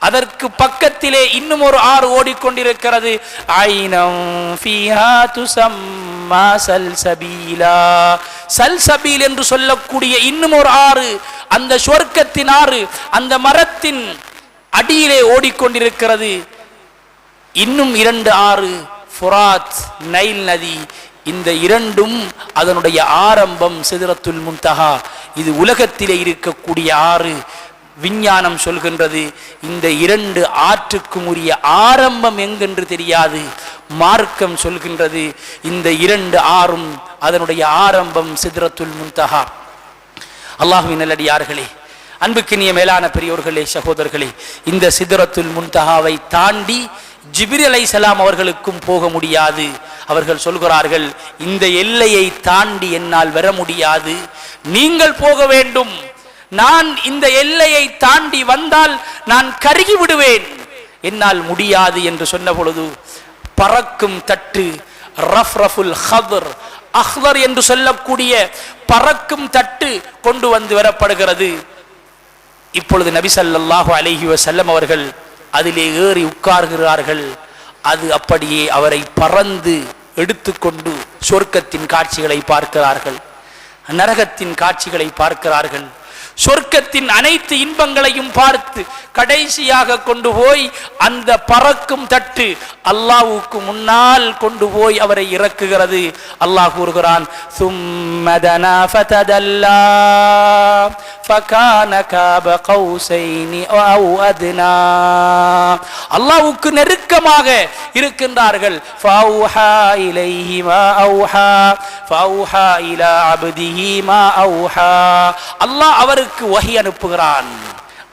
அதற்கு பக்கத்திலே இன்னும் ஒரு ஆறு ஓடிக்கொண்டிருக்கிறது. ஐனம் ஃபீஹா துஸம்மா சல்சபீலா. சல்சபீல் என்று சொல்லக்கூடிய இன்னும் ஒரு ஆறு, அந்த சொர்க்கத்தின் ஆறு, அந்த மரத்தின் அடியிலே ஓடிக்கொண்டிருக்கிறது. இன்னும் 2 ஆறு, ஃபுராத், நைல் நதி. இந்த இரண்டும் அதனுடைய ஆரம்பம் சிதறத்துல் முன்தஹா. இது உலகத்திலே இருக்கக்கூடிய ஆறு. விஞ்ஞானம் சொல்கின்றது இந்த 2 ஆற்றுக்கும் உரிய ஆரம்பம் எங்கென்று தெரியாது. மார்க்கம் சொல்கின்றது இந்த 2 ஆறும் அதனுடைய ஆரம்பம் சிதறத்துல் முன்தஹா. அல்லாஹ்வின் நல்லடியார்களே, அன்புக்கினிய மேலான பெரியோர்களே, சகோதரர்களே, இந்த சிதறத்துல் முன்தஹாவை தாண்டி ஜிப்ரீல் அலைஹிஸ்ஸலாம் அவர்களுக்கும் போக முடியாது. அவர்கள் சொல்கிறார்கள், இந்த எல்லையை தாண்டி என்னால் வர முடியாது, நீங்கள் போக வேண்டும். நான் இந்த எல்லையை தாண்டி வந்தால் நான் கருகி விடுவேன், என்னால் முடியாது என்று சொன்ன பொழுது பறக்கும் தட்டு, ரஃப்ரஃபுல் ஹதர், அஹ்தர் என்று சொல்லக்கூடிய பறக்கும் தட்டு கொண்டு வந்து வரப்படுகிறது. இப்பொழுது நபி ஸல்லல்லாஹு அலைஹி வஸல்லம் அவர்கள் அதிலே ஏறி உட்கார்கிறார்கள். அது அப்படியே அவரை பறந்து எடுத்துக்கொண்டு சொர்க்கத்தின் காட்சிகளை பார்க்கிறார்கள், நரகத்தின் காட்சிகளை பார்க்கிறார்கள். சொர்க்கத்தின் அனைத்து இன்பங்களையும் பார்த்து கடைசியாக கொண்டு போய் அந்த பறக்கும் தட்டு அல்லாஹ்வுக்கு முன்னால் கொண்டு போய் அவரை இறக்குகிறது. அல்லாஹ் கூறுகிறான், சும்மதனா ஃபததல்லா ஃபகான காப கௌஸைனி அவ் அத்னா. அல்லாஹ்வுக்கு நெருக்கமாக இருக்கின்றார்கள். ஃபௌஹா இலைஹி மா அவ்ஹா ஃபௌஹா இலா அப்திஹி மா அவ்ஹா. அல்லாஹ் அவருக்கு வஹி அனுப்புகிறான்.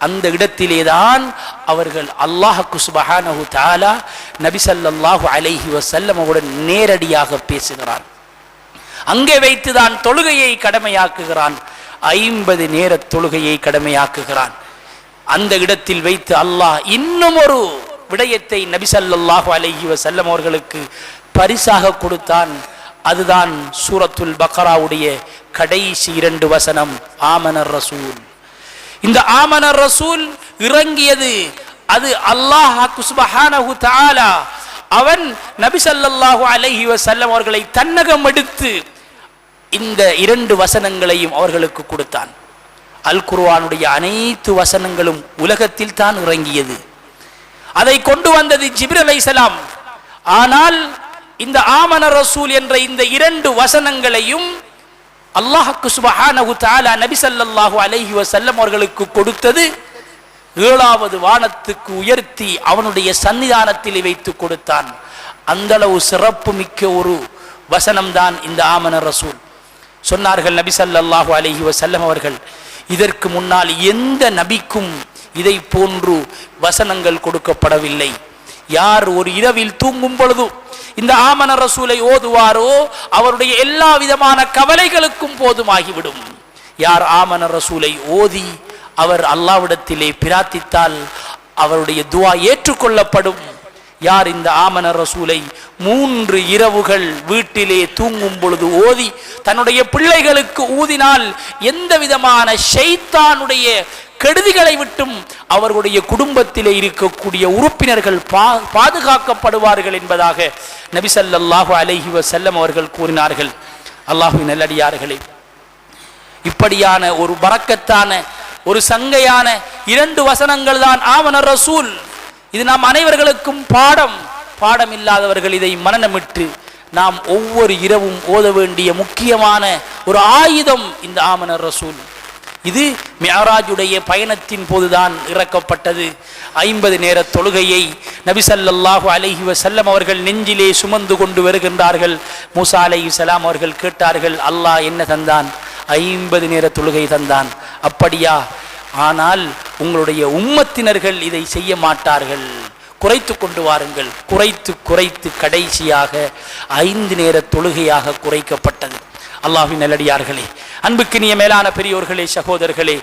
அந்த இடத்திலேதான் அவர்கள் அல்லாஹ்வுக்கு சுப்ஹானஹு தஆலா நபி ஸல்லல்லாஹு அலைஹி வஸல்லம் அவருடன் நேரடியாக பேசுகிறான். அங்கே வைத்துதான் தொழுகையை கடமையாக்குகிறான். 50 நேர தொழுகையை கடமையாக்குகிறான். அந்த இடத்தில் வைத்து அல்லாஹ் இன்னும் ஒரு விடயத்தை நபி ஸல்லல்லாஹு அலைஹி வஸல்லம் அவர்களுக்கு பரிசாக கொடுத்தான். அதுதான் சூரத்துல் பக்ராவுடைய கடைசி 2 வசனம், ஆமனர் ரசூல். இந்த ஆமனர் ரசூல் இறங்கியது அது அல்லாஹ் சுப்ஹானஹு தஆலா அவன் நபி ஸல்லல்லாஹு அலைஹி வஸல்லம் அவர்களை தன்னகம் எடுத்து இந்த 2 வசனங்களையும் அவர்களுக்கு கொடுத்தான். அல் குர்ஆனுடைய அனைத்து வசனங்களும் உலகத்தில் தான் இறங்கியது. அதை கொண்டு வந்தது ஜிப்ரீல் அலைஹிஸ்ஸலாம். ஆனால் இந்த ஆமனர் ரசூல் என்ற இந்த 2 வசனங்களையும் அல்லாஹ் சுப்ஹானஹு தஆலா நபி ஸல்லல்லாஹு அலைஹி வஸல்லம் அவர்களுக்கு கொடுத்தது 7வது வானத்துக்கு உயர்த்தி அவனுடைய சன்னிதானத்தில் வைத்து கொடுத்தான். அந்த அளவு சிறப்பு மிக்க ஒரு வசனம்தான் இந்த ஆமனர் ரசூல். சொன்னார்கள் நபி ஸல்லல்லாஹு அலைஹி வஸல்லம் அவர்கள், இதற்கு முன்னால் எந்த நபிக்கும் இதை போன்று வசனங்கள் கொடுக்கப்படவில்லை. யார் ஒரு இரவில் தூங்கும் பொழுது இந்த ஆமனர் ரசூலை ஓதுவாரோ அவருடைய எல்லா விதமான கவலைகளுக்கும் போதுமாகிவிடும். யார் ஆமனர் ரசூலை ஓதி அவர் அல்லாஹ்விடத்திலே பிரார்த்தித்தால் அவருடைய துஆ ஏற்றுக்கொள்ளப்படும். யார் இந்த ஆமனர் ரசூலை 3 இரவுகள் வீட்டிலே தூங்கும் பொழுது ஓதி தன்னுடைய பிள்ளைகளுக்கு ஊதினால் எந்த விதமான ஷைத்தானுடைய கெடுதிகளை விட்டும் அவர்களுடைய குடும்பத்திலே இருக்கக்கூடிய உறுப்பினர்கள் பாதுகாக்கப்படுவார்கள் என்பதாக நபி ஸல்லல்லாஹு அலைஹி வஸல்லம் அவர்கள் கூறினார்கள். அல்லாஹ்வின் நல்லடியார்களே, இப்படியான ஒரு பரக்கத்தான ஒரு சங்கையான 2 வசனங்கள் தான் ஆமனர் ரசூல். இது நாம் அனைவர்களுக்கும் பாடம் இல்லாதவர்கள் இதை மனனமிட்டு நாம் ஒவ்வொரு இரவும் ஓத வேண்டிய முக்கியமான ஒரு ஆயுதம் இந்த ஆமனர் ரசூல். இது மிஅராஜுடைய பயணத்தின் போதுதான் இறக்கப்பட்டது. 50 நேர தொழுகையை நபி ஸல்லல்லாஹு அலைஹி வஸல்லம் அவர்கள் நெஞ்சிலே சுமந்து கொண்டு வருகின்றார்கள். மூசா அலைஹிஸ்ஸலாம் அவர்கள் கேட்டார்கள், அல்லாஹ் என்ன தந்தான்? 50 நேர தொழுகை தந்தான். அப்படியா? ஆனால் உங்களுடைய உம்மத்தினர்கள் இதை செய்ய மாட்டார்கள், குறைத்து கொண்டு வாருங்கள். குறைத்து கடைசியாக 5 நேர தொழுகையாக குறைக்கப்பட்டது. அல்லாஹ்வின் நல்லடியார்களே, அன்புக்கினிய மேலான பெரியோர்களே, சகோதரர்களே,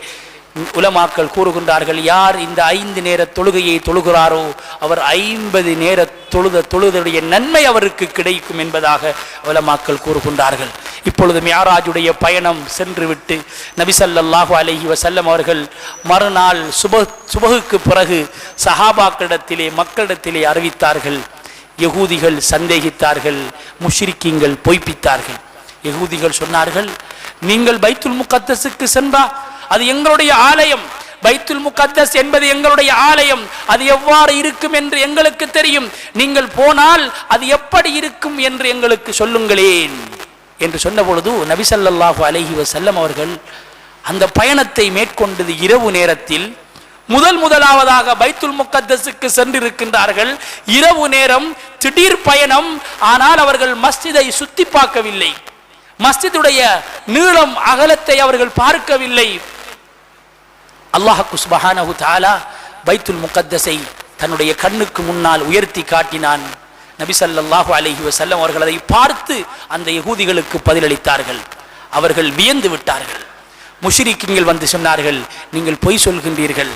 உலமாக்கள் கூறுகின்றார்கள், யார் இந்த 5 நேர தொழுகையை தொழுகிறாரோ அவர் 50 நேர தொழுதுடைய நன்மை அவருக்கு கிடைக்கும் என்பதாக உலமாக்கள் கூறுகின்றார்கள். இப்பொழுது மியாராஜுடைய பயணம் சென்றுவிட்டு நபி ஸல்லல்லாஹு அலைஹி வஸல்லம் அவர்கள் மறுநாள் சுபகுக்கு பிறகு சஹாபாக்களிடத்திலே மக்களிடத்திலே அறிவித்தார்கள். யகூதிகள் சந்தேகித்தார்கள், முஷ்ரிக்கீங்கள் பொய்ப்பித்தார்கள். யகூதிகள் சொன்னார்கள், நீங்கள் பைத்துல் முகத்தஸுக்கு சென்றா அது எங்களுடைய ஆலயம், பைத்துல் முகத்தஸ் என்பது எங்களுடைய ஆலயம், அது எவ்வாறு இருக்கும் என்று எங்களுக்கு தெரியும், நீங்கள் போனால் அது எப்படி இருக்கும் என்று எங்களுக்கு சொல்லுங்களேன் என்று சொன்ன பொழுது நபி ஸல்லல்லாஹு அலைஹி வஸல்லம் அவர்கள் அந்த பயணத்தை மேற்கொண்டது இரவு நேரத்தில். முதலாவதாக பைத்துல் முகத்தஸுக்கு சென்றிருக்கின்றார்கள். இரவு நேரம் திடீர் பயணம். ஆனால் அவர்கள் மஸ்ஜிதை சுத்தி பார்க்கவில்லை, மஸ்ஜிதுடைய நீளம் அகலத்தை அவர்கள் பார்க்கவில்லை. அல்லாஹ் சுப்ஹானஹு தஆலா பைத்துல் முகத்தஸை தன்னுடைய கண்ணுக்கு முன்னால் உயர்த்தி காட்டினான். நபி ஸல்லல்லாஹு அலைஹி வஸல்லம் அவர்கள் அதை பார்த்து அந்த யகூதிகளுக்கு பதிலளித்தார்கள். அவர்கள் வியந்து விட்டார்கள். முஷ்ரிக்கீங்கள் வந்து சொன்னார்கள், நீங்கள் பொய் சொல்கின்றீர்கள்,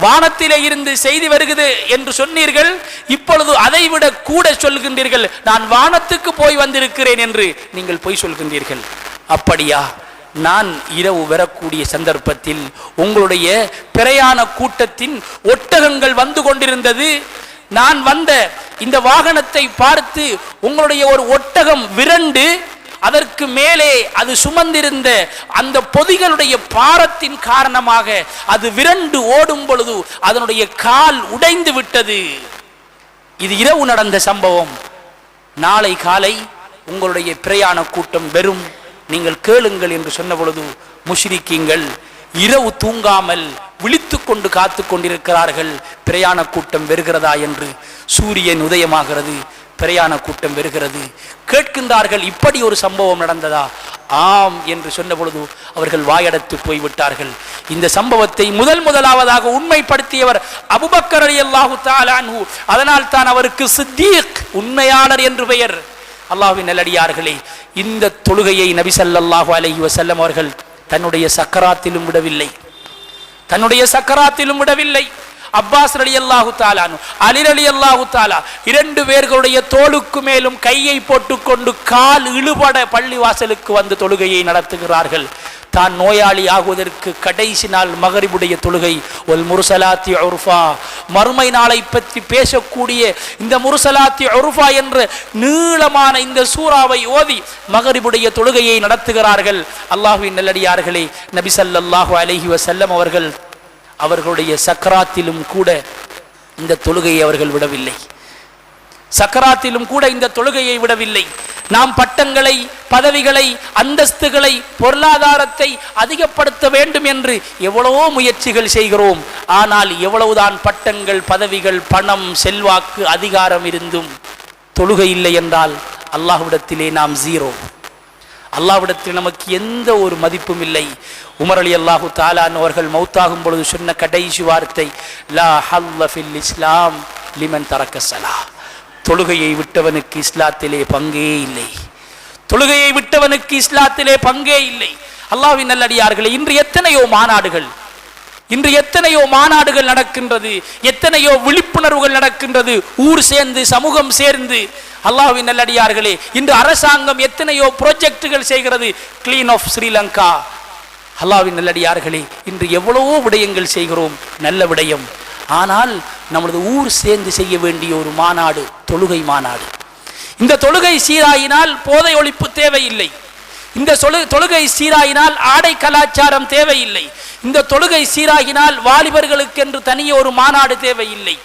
வானத்திலே இருந்து செய்தி வருகிறது என்று சொன்னீர்கள், இப்பொழுது அதைவிட கூட சொல்கின்றீர்கள், நான் வானத்துக்கு போய் வந்திருக்கிறேன் என்று நீங்கள் பொய் சொல்கின்றீர்கள். அப்படியா? நான் இரவு வரக்கூடிய சந்தர்ப்பத்தில் உங்களுடைய பிரயாண கூட்டத்தின் ஒட்டகங்கள் வந்து கொண்டிருந்தது. நான் வந்த இந்த வாகனத்தை பார்த்து உங்களுடைய ஒரு ஒட்டகம் விரண்டு அதற்கு மேலே அது சுமந்திருந்த அந்த பொதிகளுடைய பாரத்தின் காரணமாக அது விரண்டு ஓடும் பொழுது அதனுடைய கால் உடைந்து விட்டது. இது இரவு நடந்த சம்பவம். நாளை காலை உங்களுடைய பிரயாண கூட்டம் வெறும், நீங்கள் கேளுங்கள் என்று சொன்ன பொழுது முஷ்ரிக்கீங்கள் இரவு தூங்காமல் விழித்து கொண்டு காத்து கொண்டிருக்கிறார்கள். பிரயாண கூட்டம் வருகிறதா என்று. சூரியன் உதயமாகிறது, பிரயாண கூட்டம் வருகிறது. கேட்கின்றார்கள், இப்படி ஒரு சம்பவம் நடந்ததா? ஆம் என்று சொன்ன பொழுது அவர்கள் வாயடைத்து போய்விட்டார்கள். இந்த சம்பவத்தை முதலாவதாக உண்மைப்படுத்தியவர் அபூபக்கர் ரலியல்லாஹு தஆலா அன்ஹு. அதனால் தான் அவருக்கு சித்தீக், உண்மையாளர் என்று பெயர். அல்லாஹ்வின் நல்லடியார்களே, இந்த தொழுகையை நபி ஸல்லல்லாஹு அலைஹி வஸல்லம் அவர்கள் தன்னுடைய சக்கராத்திலும் விடவில்லை, தன்னுடைய சக்கராத்திலும் விடவில்லை. அப்பாஸ் ரலியல்லாஹு தஆலா, அலி ரலியல்லாஹு தஆலா 2 பேர்களுடைய தோளுக்கு மேலும் கையை போட்டுக்கொண்டு கால் இழுபட பள்ளி வாசலுக்கு வந்து தொழுகையை நடத்துகிறார்கள். தான் நோயாளி ஆகுவதற்கு கடைசி நாள் மகரிபுடைய தொழுகை. ஒல் முர்சலாத்தி உர்ஃபா, மறுமை நாளை பற்றி பேசக்கூடிய இந்த முர்சலாத்தி உர்ஃபா என்ற நீளமான இந்த சூறாவை ஓதி மகரிபுடைய தொழுகையை நடத்துகிறார்கள். அல்லாஹ்வின் நல்லடியார்களே, நபி ஸல்லல்லாஹு அலைஹி வஸல்லம் அவர்கள் அவர்களுடைய சக்கராத்திலும் கூட இந்த தொழுகையை அவர்கள் விடவில்லை, சக்கராத்திலும் கூட இந்த தொழுகையை விடவில்லை. நாம் பட்டங்களை, பதவிகளை, அந்தஸ்துகளை, பொருளாதாரத்தை அதிகப்படுத்த வேண்டும் என்று எவ்வளவோ முயற்சிகள் செய்கிறோம். ஆனால் எவ்வளவுதான் பட்டங்கள், பதவிகள், பணம், செல்வாக்கு, அதிகாரம் இருந்தும் தொழுகை இல்லை என்றால் அல்லாஹ்விடத்திலே நாம் ஜீரோ. அல்லாஹ்விடத்தில் நமக்கு எந்த ஒரு மதிப்பும் இல்லை. உமர் ரலியல்லாஹு தஆலா அவர்கள் மௌத்தாகும் பொழுது சொன்ன கடைசி வார்த்தை, லா ஹல்ல ஃபில் இஸ்லாம் லிமன் தரக்க ஸலா. தொழுகையை விட்டவனுக்கு இஸ்லாத்திலே பங்கே இல்லை, தொழுகையை விட்டவனுக்கு இஸ்லாத்திலே பங்கே இல்லை. அல்லாஹ்வின் நல்லடியார்களே, இன்று எத்தனையோ மாநாடுகள் நடக்கின்றது, எத்தனையோ விழிப்புணர்வுகள் நடக்கின்றது, ஊர் சேர்ந்து, சமூகம் சேர்ந்து. அல்லாஹ்வின் நல்லடியார்களே, இன்று அரசாங்கம் எத்தனையோ ப்ராஜெக்டுகள் செய்கிறது, கிளீன் ஆஃப் ஸ்ரீலங்கா. அல்லாஹ்வின் நல்லடியார்களே, இன்று எவ்வளவோ விடயங்கள் செய்கிறோம், நல்ல விடயம். ஆனால் நமது ஊர் சேர்ந்து செய்ய வேண்டிய ஒரு மாநாடு, தொழுகை மாநாடு. இந்த தொழுகை சீராயினால் போதை ஒழிப்பு தேவையில்லை, இந்த தொழுகை சீராயினால் ஆடை கலாச்சாரம் தேவையில்லை, இந்த தொழுகை சீராகினால் வாலிபர்களுக்கு என்று தனியே ஒரு மாநாடு தேவையில்லை.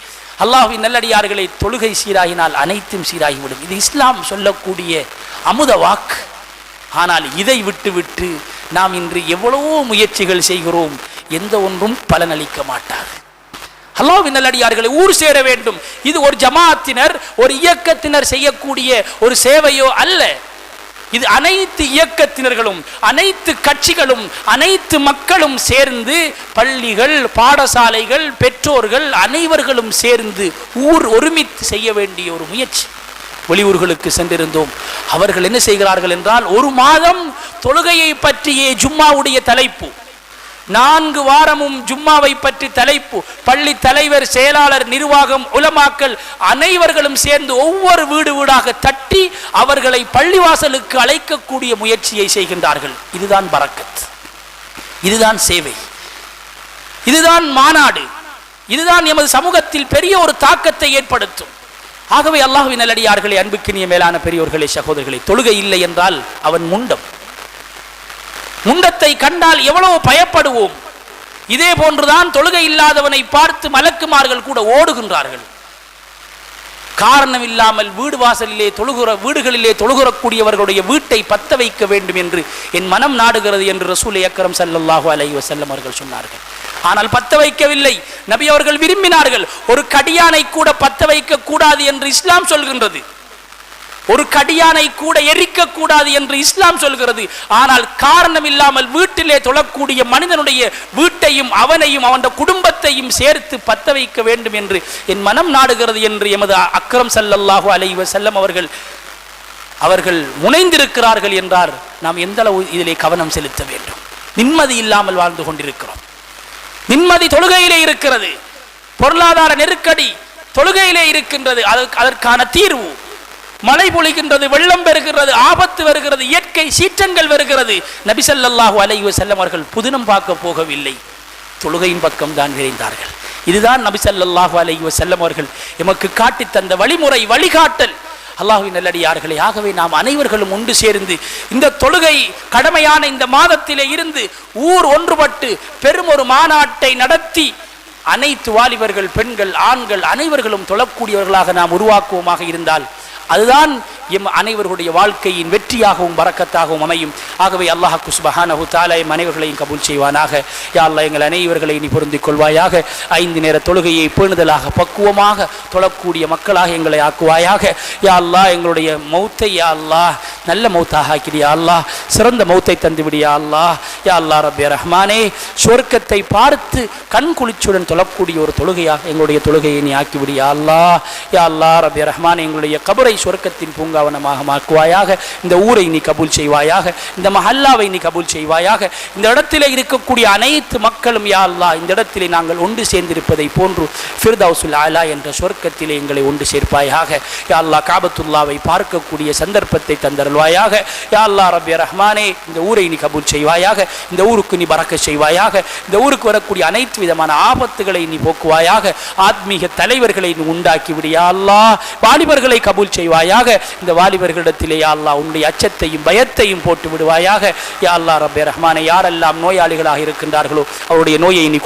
அல்லாஹ்வின் நல்லடியார்களே, தொழுகை சீராகினால் அனைத்தும் சீராகிவிடும். இது இஸ்லாம் சொல்லக்கூடிய அமுத வாக்கு. ஆனால் இதை விட்டு நாம் இன்று எவ்வளவோ முயற்சிகள் செய்கிறோம், எந்த ஒன்றும் பலனளிக்க மாட்டார். அல்லாஹ்வின் நல்லடியார்களை, ஊர் சேர வேண்டும். இது ஒரு ஜமாஅத்தினர், ஒரு இயக்கத்தினர் செய்யக்கூடிய ஒரு சேவையோ அல்ல. இது அனைத்து இயக்கத்தினர்களும், அனைத்து கட்சிகளும், அனைத்து மக்களும் சேர்ந்து, பள்ளிகள், பாடசாலைகள், பெற்றோர்கள் அனைவர்களும் சேர்ந்து ஊர் ஒருமித்து செய்ய வேண்டிய ஒரு முயற்சி. வெளியூர்களுக்கு சென்றிருந்தோம். அவர்கள் என்ன செய்கிறார்கள் என்றால், ஒரு மாதம் தொழுகையை பற்றியே ஜும்மாவுடைய தலைப்பு, 4 வாரமும் ஜும்மாவை பற்றி தலைப்பு, பள்ளி தலைவர், செயலாளர், நிர்வாகம், உலமாக்கள் அனைவர்களும் சேர்ந்து ஒவ்வொரு வீடு வீடாக தட்டி அவர்களை பள்ளிவாசலுக்கு அழைக்கக்கூடிய முயற்சியை செய்கின்றார்கள். இதுதான் பரக்கத், இதுதான் சேவை, இதுதான் மாநாடு, இதுதான் எமது சமூகத்தில் பெரிய ஒரு தாக்கத்தை ஏற்படுத்தும். ஆகவே அல்லாஹ்வின் நல்லடியார்களே, அன்புக்கினிய மேலான பெரியோர்களே, சகோதரர்களே, தொழுகை இல்லை என்றால் அவன் முண்டம். முண்டத்தை கண்டால் எவ்வளவு பயப்படுவோம். இதே போன்றுதான் தொழுகை இல்லாதவனை பார்த்து மலக்குமார்கள் கூட ஓடுகின்றார்கள். காரணம் இல்லாமல் வீடுகளிலே தொழுகிறக்கூடியவர்களுடைய வீட்டை பத்த வைக்க வேண்டும் என்று என் மனம் நாடுகிறது என்று ரசூல் அக்ரம் ஸல்லல்லாஹு அலைஹி வஸல்லம் அவர்கள் சொன்னார்கள். ஆனால் பத்த வைக்கவில்லை. நபி அவர்கள் விரும்பினார்கள். ஒரு கடியானை கூட பத்த வைக்க கூடாது என்று இஸ்லாம் சொல்கின்றது. ஒரு கடியானை கூட எரிக்க கூடாது என்று இஸ்லாம் சொல்கிறது. ஆனால் காரணம் இல்லாமல் வீட்டிலே தொழக்கூடிய மனிதனுடைய வீட்டையும் அவனையும் அவன் குடும்பத்தையும் சேர்த்து பத்த வைக்க வேண்டும் என்று என் மனம் நாடுகிறது என்று எமது அக்ரம் ஸல்லல்லாஹு அலைஹி வஸல்லம் அவர்கள் முனைந்திருக்கிறார்கள் என்றார். நாம் எந்த அளவு இதிலே கவனம் செலுத்த வேண்டும். நிம்மதி இல்லாமல் வாழ்ந்து கொண்டிருக்கிறோம். நிம்மதி தொழுகையிலே இருக்கிறது. பொருளாதார நெருக்கடி தொழுகையிலே இருக்கின்றது. அதற்கான தீர்வு, மழை பொழிகின்றது, வெள்ளம் பெறுகிறது, ஆபத்து வருகிறது, இயற்கை சீற்றங்கள் வருகிறது. நபி ஸல்லல்லாஹு அலைஹி வஸல்லம் அவர்கள் புதினம் பார்க்க போகவில்லை, தொழுகையின் பக்கம் தான் விரைந்தார்கள். இதுதான் நபி ஸல்லல்லாஹு அலைஹி வஸல்லம் அவர்கள் எமக்கு காட்டி தந்த வழிமுறை, வழிகாட்டல். அல்லாஹ்வின் நல்லடியார்களே, ஆகவே நாம் அனைவர்களும் ஒன்று சேர்ந்து இந்த தொழுகை கடமையான இந்த மாதத்திலே இருந்து ஊர் ஒன்றுபட்டு பெரும் ஒரு மாநாட்டை நடத்தி அனைத்து வாலிபர்கள், பெண்கள், ஆண்கள் அனைவர்களும் தொழக்கூடியவர்களாக நாம் உருவாக்குவோமாக இருந்தால் அதுதான் எம் அனைவருடைய வாழ்க்கையின் வெற்றியாகவும் பரக்கத்தாகவும் அமையும். ஆகவே அல்லாஹ் சுப்ஹானஹு தஆலா எம் அனைவர்களையும் கபூல் செய்வானாக. யா அல்லாஹ், எங்கள் அனைவர்களை நீ பொருந்திக் கொள்வாயாக. 5 நேர தொழுகையை பேணுதலாக பக்குவமாக தொழக்கூடிய மக்களாக எங்களை ஆக்குவாயாக. யா அல்லாஹ், எங்களுடைய மௌத்தை யா அல்லாஹ் நல்ல மௌத்தாக ஆக்கிடியா அல்லாஹ், சிறந்த மௌத்தை தந்துவிடியா அல்லாஹ். யா அல்லாஹ் ரப்பே ரஹ்மானே, சொர்க்கத்தை பார்த்து கண் குளிச்சுடன் தொழக்கூடிய ஒரு தொழுகையாக எங்களுடைய தொழுகையை நீ ஆக்கிவிடியா அல்லாஹ். யா அல்லாஹ் ரப்பே ரஹ்மானே, எங்களுடைய கபரை சொர்க்கத்தின் பூங்காவனமாக மாக்குவாயாக. இந்த ஊரை நீ கபூல் செய்வாயாக. இந்த மஹல்லாவை நீ கபூல் செய்வாயாக. இந்த இடத்திலே இருக்கக்கூடிய அனைத்து மக்களும் யா அல்லாஹ் இந்த இடத்திலே நாங்கள் ஒன்று சேர்ந்திருப்பதை போன்று ஃபிர்தௌஸுல் ஆலா என்ற சொர்க்கத்திலே எங்களை ஒன்று சேர்ப்பாயாக. யா அல்லாஹ், காபத்துல்லாவை பார்க்கக்கூடிய சந்தர்ப்பத்தை தந்தருள்வாயாக. யா அல்லாஹ் ரப்பே ரஹ்மானே, இந்த ஊரை நீ கபூல் செய்வாயாக. இந்த ஊருக்கு நீ பரக்கத் செய்வாயாக. இந்த ஊருக்கு வரக்கூடிய அனைத்து விதமான ஆபத்துகளை நீ போக்குவாயாக. ஆத்மீக தலைவர்களை நீ உண்டாக்கி விடு யா அல்லாஹ். வாலிபர்களை கபூல் செய்வாயாக. இந்த வாலிபர்களிடத்திலே யா அல்லாஹ் உன்னுடைய அச்சத்தையும் பயத்தையும் போட்டு விடுவாயாக. யா அல்லாஹ் ரப்பே ரஹ்மானே, யாரெல்லாம் நோயாளிகளாக இருக்கின்றார்களோ அவருடைய நோயை நீ